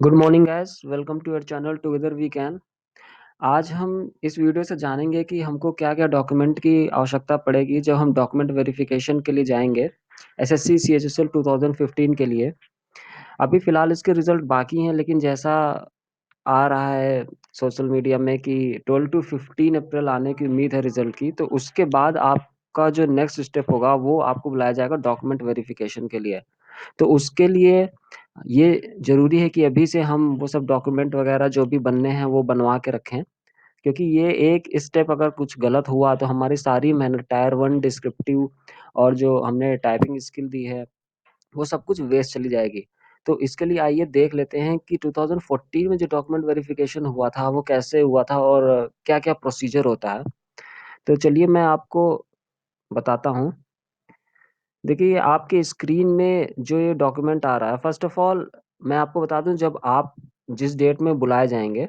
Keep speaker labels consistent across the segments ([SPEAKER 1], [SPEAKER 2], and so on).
[SPEAKER 1] Good morning guys, welcome to your channel together we can. आज हम इस video से जानेंगे कि हमको क्या-क्या डॉक्यूमेंट की आवश्यकता पड़ेगी जब हम डॉक्यूमेंट वेरिफिकेशन के लिए जाएंगे एसएससी सीएचएसएल 2015 के लिए। अभी फिलहाल इसके रिजल्ट बाकी हैं, लेकिन जैसा आ रहा है सोशल मीडिया में कि 12 टू 15 अप्रैल आने की उम्मीद है रिजल्ट की, तो उसके बाद आपका जो नेक्स्ट स्टेप होगा वो आपको बुलाया जाएगा डॉक्यूमेंट वेरिफिकेशन के लिए। तो उसके लिए ये ज़रूरी है कि अभी से हम वो सब डॉक्यूमेंट वगैरह जो भी बनने हैं वो बनवा के रखें, क्योंकि ये एक स्टेप अगर कुछ गलत हुआ तो हमारी सारी मेहनत टायर 1 डिस्क्रिप्टिव और जो हमने टाइपिंग स्किल दी है, वो सब कुछ वेस्ट चली जाएगी। तो इसके लिए आइए देख लेते हैं कि 2014 में जो डॉक्यूमेंट वेरिफिकेशन हुआ था, वो कैसे हुआ था और क्या-क्या प्रोसीजर होता है। तो चलिए मैं आपको बताता हूँ। देखिए, आपके स्क्रीन में जो ये डॉक्यूमेंट आ रहा है, फ़र्स्ट ऑफ़ ऑल मैं आपको बता दूँ, जब आप जिस डेट में बुलाए जाएँगे,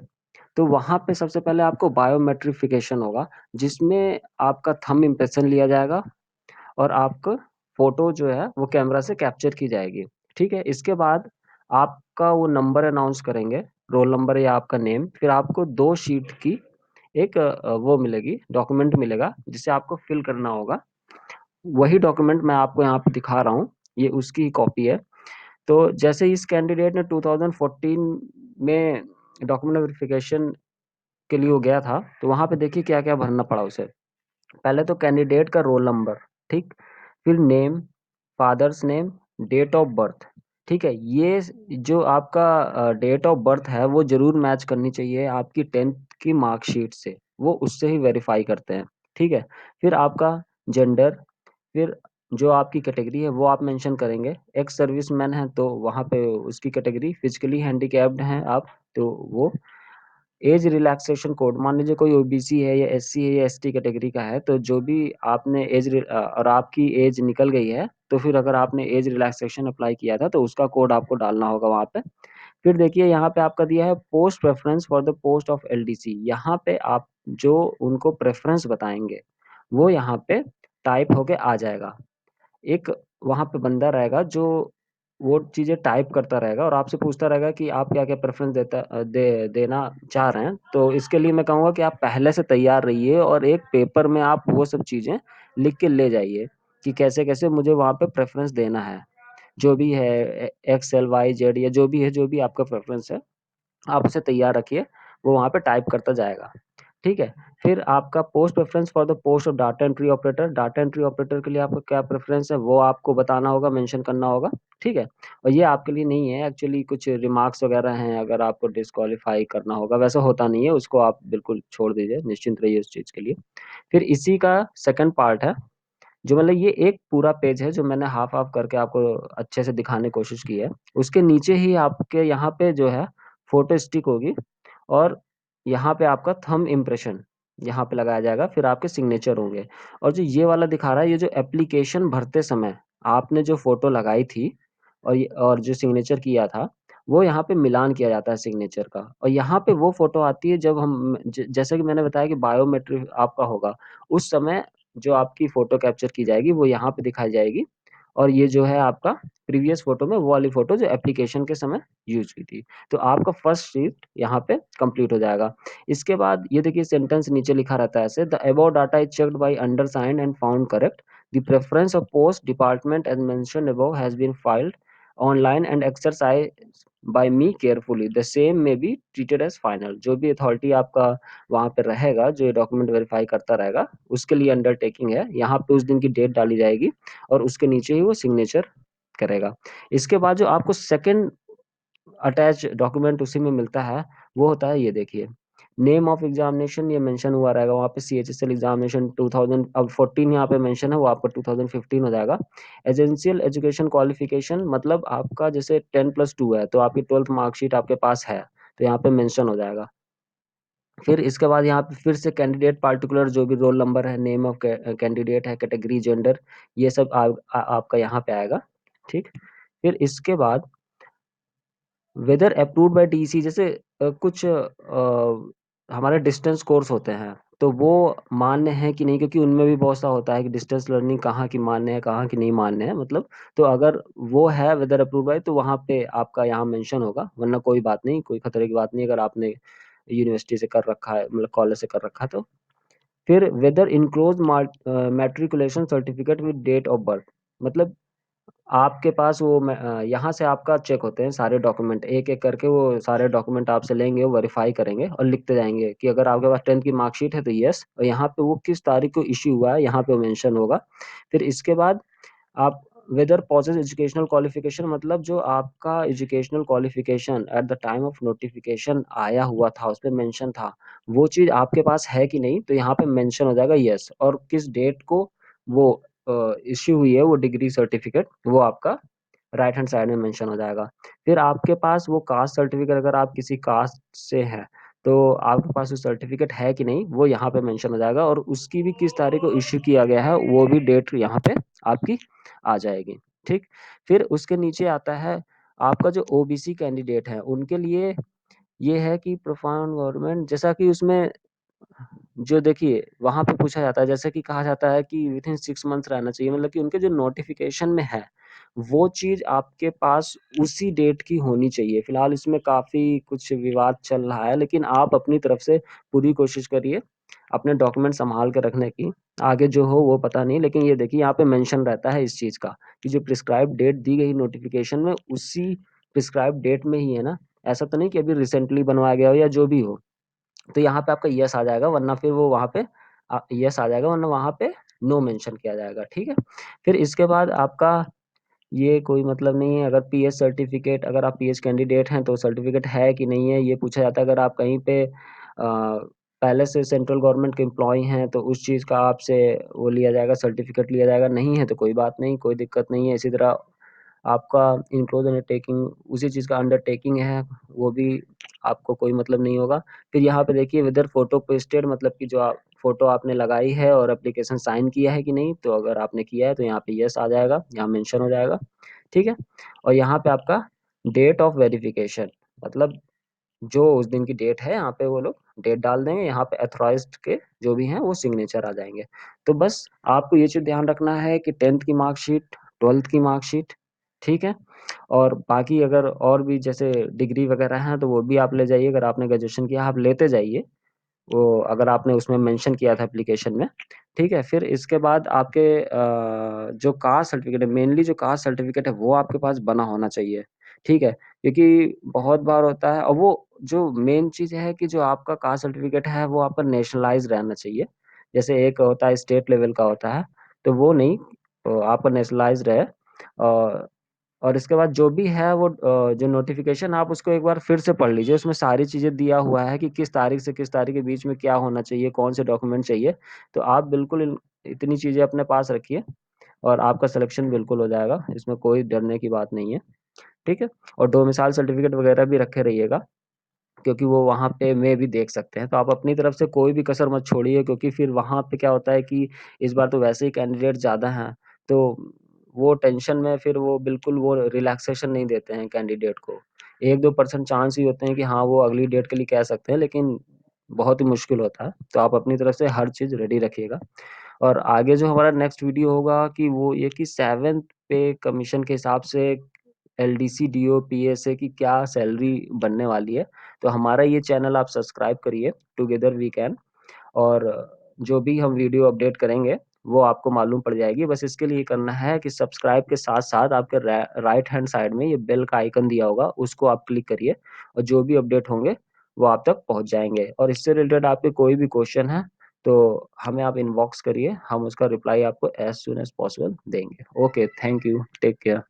[SPEAKER 1] तो वहाँ पे सबसे पहले आपको बायोमेट्रिफ़िकेशन होगा, जिसमें आपका थंब इम्प्रेशन लिया जाएगा और आपका फ़ोटो जो है वो कैमरा से कैप्चर की जाएगी, ठीक है? इसके बाद आपका वो नंबर अनाउंस करेंगे, रोल नंबर या आपका नेम, फिर आपको 2 शीट की एक वो मिलेगी, डॉक्यूमेंट मिलेगा, जिसे आपको फ़िल करना होगा। वही डॉक्यूमेंट मैं आपको यहाँ पे दिखा रहा हूँ, ये उसकी ही कॉपी है। तो जैसे इस कैंडिडेट ने 2014 में डॉक्यूमेंट वेरिफिकेशन के लिए वो गया था, तो वहाँ पे देखिए क्या-क्या भरना पड़ा उसे। पहले तो कैंडिडेट का रोल नंबर, ठीक? फिर name, father's name, date of birth, ठीक है? ये जो आपका डेट ऑफ बर्थ है, वो ज़रूर मैच करनी चाहिए आपकी 10th की मार्कशीट से, वो उससे ही वेरीफ़ाई करते हैं, ठीक है? फिर आपका जेंडर, फिर जो आपकी कैटेगरी है वो आप मेंशन करेंगे। एक्स सर्विसमैन है तो वहाँ पे उसकी कैटेगरी, फिज़िकली हैंडिकैप्ड हैं आप तो वो। एज रिलैक्सेशन कोड, मान लीजिए कोई ओबीसी है या एससी है या एसटी कैटेगरी का है, तो जो भी आपने और आपकी एज निकल गई है, तो फिर अगर आपने एज रिलैक्सेशन अप्लाई किया था तो उसका कोड आपको डालना होगा वहाँ पे। फिर देखिए यहाँ पे आपका दिया है post preference for the post of LDC, यहाँ पे आप जो उनको प्रेफ़रेंस बताएँगे, वो यहाँ पे टाइप होके आ जाएगा। एक वहाँ पे बंदा रहेगा जो वो चीज़ें टाइप करता रहेगा और आपसे पूछता रहेगा कि आप क्या-क्या प्रेफ़रेंस देना चाह रहे हैं। तो इसके लिए मैं कहूँगा कि आप पहले से तैयार रहिए और एक पेपर में आप वो सब चीज़ें लिख के ले जाइए कि कैसे-कैसे मुझे वहाँ पे प्रेफ़रेंस देना है। जो भी है एक्स, एल, वाई, ज़ेड या जो भी है, जो भी आपका प्रेफ़रेंस है, आप उसे तैयार रखिए, वो वहाँ पे टाइप करता जाएगा। ठीक है? फिर आपका post preference for the post of data entry operator के लिए आपका क्या प्रेफ़रेंस है, वो आपको बताना होगा, मेंशन करना होगा, ठीक है? और ये आपके लिए नहीं है, एक्चुअली कुछ रिमार्क्स वगैरह हैं, अगर आपको डिस्क्वालीफ़ाई करना होगा, वैसा होता नहीं है, उसको आप बिल्कुल छोड़ दीजिए, निश्चिंत रहिए उस चीज़ के लिए। फिर इसी का सेकंड पार्ट है, जो मतलब ये एक पूरा पेज है, जो मैंने हाफ़-हाफ़ करके आपको अच्छे से दिखाने की कोशिश की है। उसके नीचे ही आपके यहाँ पे जो है, फ़ोटो स्टिक होगी और यहाँ पे आपका थंब इम्प्रेशन यहाँ पे लगाया जाएगा, फिर आपके सिग्नेचर होंगे। और जो ये वाला दिखा रहा है, ये जो एप्लीकेशन भरते समय आपने जो फ़ोटो लगाई थी और जो सिग्नेचर किया था, वो यहाँ पे मिलान किया जाता है सिग्नेचर का। और यहाँ पे वो फ़ोटो आती है जब हम जैसे कि मैंने बताया कि बायोमेट्रिक आपका होगा, उस समय जो आपकी फ़ोटो कैप्चर की जाएगी, वो यहाँ पे दिखाई जाएगी। और ये जो है आपका प्रीवियस फ़ोटो में वो वाली फ़ोटो जो एप्लीकेशन के समय यूज़ हुई थी। तो आपका फर्स्ट शिफ्ट यहाँ पे कंप्लीट हो जाएगा। इसके बाद ये देखिए सेंटेंस नीचे लिखा रहता है ऐसे, the above data is checked by undersigned and found correct. The preference of post department as mentioned above has been filed online and exercised by me carefully. The same may be treated as final. जो भी authority आपका वहाँ पे रहेगा, जो ये document verify करता रहेगा, उसके लिए अंडरटेकिंग है। यहाँ पे उस दिन की डेट डाली जाएगी और उसके नीचे ही वो सिग्नेचर करेगा। इसके बाद जो आपको सेकंड अटैच डॉक्यूमेंट उसी में मिलता है, वो होता है ये देखिए, नेम ऑफ एग्ज़ामिनेशन ये मेंशन हुआ रहेगा वहाँ पे, सीएचएसएल एग्ज़ामिनेशन 2000, अब 14 यहाँ पे मेंशन है, वो आपका 2015 हो जाएगा। एसेंशियल एजुकेशन क्वालिफ़िकेशन मतलब आपका जैसे 10+2 है, तो आपकी 12th मार्कशीट आपके पास है, तो यहाँ पे मेंशन हो जाएगा। फिर इसके बाद यहाँ पे फिर से कैंडिडेट पार्टिकुलर जो भी रोल नंबर है, नेम ऑफ कैंडिडेट है, कैटेगरी, जेंडर, ये सब आपका यहाँ पे आएगा, ठीक? फिर इसके बाद वेदर अप्रूव्ड बाय टीसी, जैसे कुछ हमारे डिस्टेंस कोर्स होते हैं, तो वो मान्य है कि नहीं, क्योंकि उनमें भी बहुत सा होता है कि डिस्टेंस लर्निंग कहाँ की मान्य है, कहाँ की नहीं मान्य है, मतलब। तो अगर वो है वेदर अप्रूव है तो वहाँ पे आपका यहाँ मेंशन होगा, वरना कोई बात नहीं, कोई खतरे की बात नहीं अगर आपने यूनिवर्सिटी से कर रखा है, मतलब कॉलेज से कर रखा है तो। फिर whether enclose matriculation certificate with date of birth, मतलब आपके पास वो यहाँ से आपका चेक होते हैं सारे डॉक्यूमेंट, एक एक करके वो सारे डॉक्यूमेंट आपसे लेंगे, वो वेरीफाई करेंगे और लिखते जाएंगे कि अगर आपके पास 10th की मार्कशीट है तो यस, और यहाँ पे वो किस तारीख को इश्यू हुआ है यहाँ पे मेंशन होगा। फिर इसके बाद आप वेदर पॉजेज एजुकेशनल क्वालिफिकेशन, मतलब जो आपका educational qualification at the time of notification आया हुआ था उसमें मेंशन था, वो चीज आपके पास है कि नहीं, तो यहाँ पे मेंशन हो जाएगा यस, और किस डेट को वो इश्यू हुई है वो डिग्री सर्टिफिकेट, वो आपका राइट हैंड साइड में मेंशन हो जाएगा। फिर आपके पास वो कास्ट सर्टिफिकेट, अगर आप किसी कास्ट से हैं तो आपके पास वो सर्टिफिकेट है कि नहीं वो यहाँ पे मेंशन हो जाएगा, और उसकी भी किस तारीख को इश्यू किया गया है वो भी डेट यहाँ पे आपकी आ जाएगी। ठीक। फिर उसके नीचे आता है आपका जो ओबीसी कैंडिडेट है उनके लिए ये है कि प्रोफाउंड गवर्नमेंट, जैसा कि उसमें जो देखिए वहां पे पूछा जाता है, जैसे कि कहा जाता है कि विद इन 6 मंथ रहना चाहिए, मतलब कि उनके जो नोटिफिकेशन में है वो चीज आपके पास उसी डेट की होनी चाहिए। फिलहाल इसमें काफी कुछ विवाद चल रहा है, लेकिन आप अपनी तरफ से पूरी कोशिश करिए अपने डॉक्यूमेंट संभाल के रखने की। आगे जो हो वो पता नहीं, लेकिन ये देखिए यहाँ पे मेंशन रहता है इस चीज का कि जो प्रिस्क्राइब डेट दी गई नोटिफिकेशन में उसी प्रिस्क्राइब डेट में ही है ना, ऐसा तो नहीं कि अभी रिसेंटली बनवाया गया हो या जो भी हो। तो यहाँ पे आपका यस आ जाएगा, वरना फिर वो वहाँ पे यस आ जाएगा, वरना वहाँ पे नो मेंशन किया जाएगा। ठीक है। फिर इसके बाद आपका ये कोई मतलब नहीं है, अगर पीएच सर्टिफिकेट, अगर आप पीएच कैंडिडेट हैं तो सर्टिफिकेट है कि नहीं है ये पूछा जाता है। अगर आप कहीं पे पहले से सेंट्रल गवर्नमेंट के एम्प्लॉय हैं तो उस चीज़ का आपसे वो लिया जाएगा, सर्टिफिकेट लिया जाएगा। नहीं है तो कोई बात नहीं, कोई दिक्कत नहीं है। इसी तरह आपका इनक्लोज अंडरटेकिंग उसी चीज़ का अंडरटेकिंग है, वो भी आपको कोई मतलब नहीं होगा। फिर यहाँ पे देखिए वेदर फोटो पेस्टेड, मतलब कि जो आप फोटो आपने लगाई है और एप्लीकेशन साइन किया है कि नहीं, तो अगर आपने किया है तो यहाँ पे यस आ जाएगा, यहाँ मेंशन हो जाएगा। ठीक है। और यहाँ पे आपका डेट ऑफ वेरिफिकेशन, मतलब जो उस दिन की डेट है यहाँ पे वो लोग डेट डाल देंगे, यहाँ पे अथॉराइज्ड के जो भी हैं वो सिग्नेचर आ जाएंगे। तो बस आपको ये चीज़ ध्यान रखना है कि 10th की मार्कशीट, 12th की मार्कशीट, ठीक है। और बाकी अगर और भी जैसे डिग्री वगैरह हैं तो वो भी आप ले जाइए, अगर आपने ग्रेजुएशन किया आप लेते जाइए, वो अगर आपने उसमें मेंशन किया था एप्लीकेशन में। ठीक है। फिर इसके बाद आपके जो कास्ट सर्टिफिकेट है, मेनली जो कास्ट सर्टिफिकेट है वो आपके पास बना होना चाहिए। ठीक है। क्योंकि बहुत बार होता है, और वो जो मेन चीज़ है कि जो आपका कास्ट सर्टिफिकेट है वो आपका नेशनलाइज रहना चाहिए। जैसे एक होता है स्टेट लेवल का होता है, तो वो नहीं, तो आपका नेशनलाइज रहे। और और इसके बाद जो भी है वो जो नोटिफिकेशन आप उसको एक बार फिर से पढ़ लीजिए, उसमें सारी चीज़ें दिया हुआ है कि किस तारीख से किस तारीख के बीच में क्या होना चाहिए, कौन से डॉक्यूमेंट चाहिए। तो आप बिल्कुल इतनी चीज़ें अपने पास रखिए और आपका सिलेक्शन बिल्कुल हो जाएगा, इसमें कोई डरने की बात नहीं है। ठीक है। और डोमिसाइल सर्टिफिकेट वगैरह भी रखे रहिएगा, क्योंकि वो वहाँ पे में भी देख सकते हैं। तो आप अपनी तरफ से कोई भी कसर मत छोड़िए, क्योंकि फिर वहाँ पे क्या होता है कि इस बार तो वैसे ही कैंडिडेट ज़्यादा हैं, तो वो टेंशन में फिर वो बिल्कुल वो रिलैक्सेशन नहीं देते हैं कैंडिडेट को। 1-2% चांस ही होते हैं कि हाँ वो अगली डेट के लिए कह सकते हैं, लेकिन बहुत ही मुश्किल होता है। तो आप अपनी तरफ से हर चीज़ रेडी रखिएगा। और आगे जो हमारा नेक्स्ट वीडियो होगा कि वो ये कि 7th पे कमीशन के हिसाब से एलडीसी, डीओ, पीएसए की क्या सैलरी बनने वाली है। तो हमारा ये चैनल आप सब्सक्राइब करिए, टुगेदर वी कैन। और जो भी हम वीडियो अपडेट करेंगे वो आपको मालूम पड़ जाएगी। बस इसके लिए करना है कि सब्सक्राइब के साथ-साथ आपके राइट हैंड साइड में ये बेल का आइकन दिया होगा, उसको आप क्लिक करिए और जो भी अपडेट होंगे वो आप तक पहुँच जाएँगे। और इससे रिलेटेड आपके कोई भी क्वेश्चन है तो हमें आप इनबॉक्स करिए, हम उसका रिप्लाई आपको एज़ सून एज़ पॉसिबल देंगे। Okay, thank you, take care.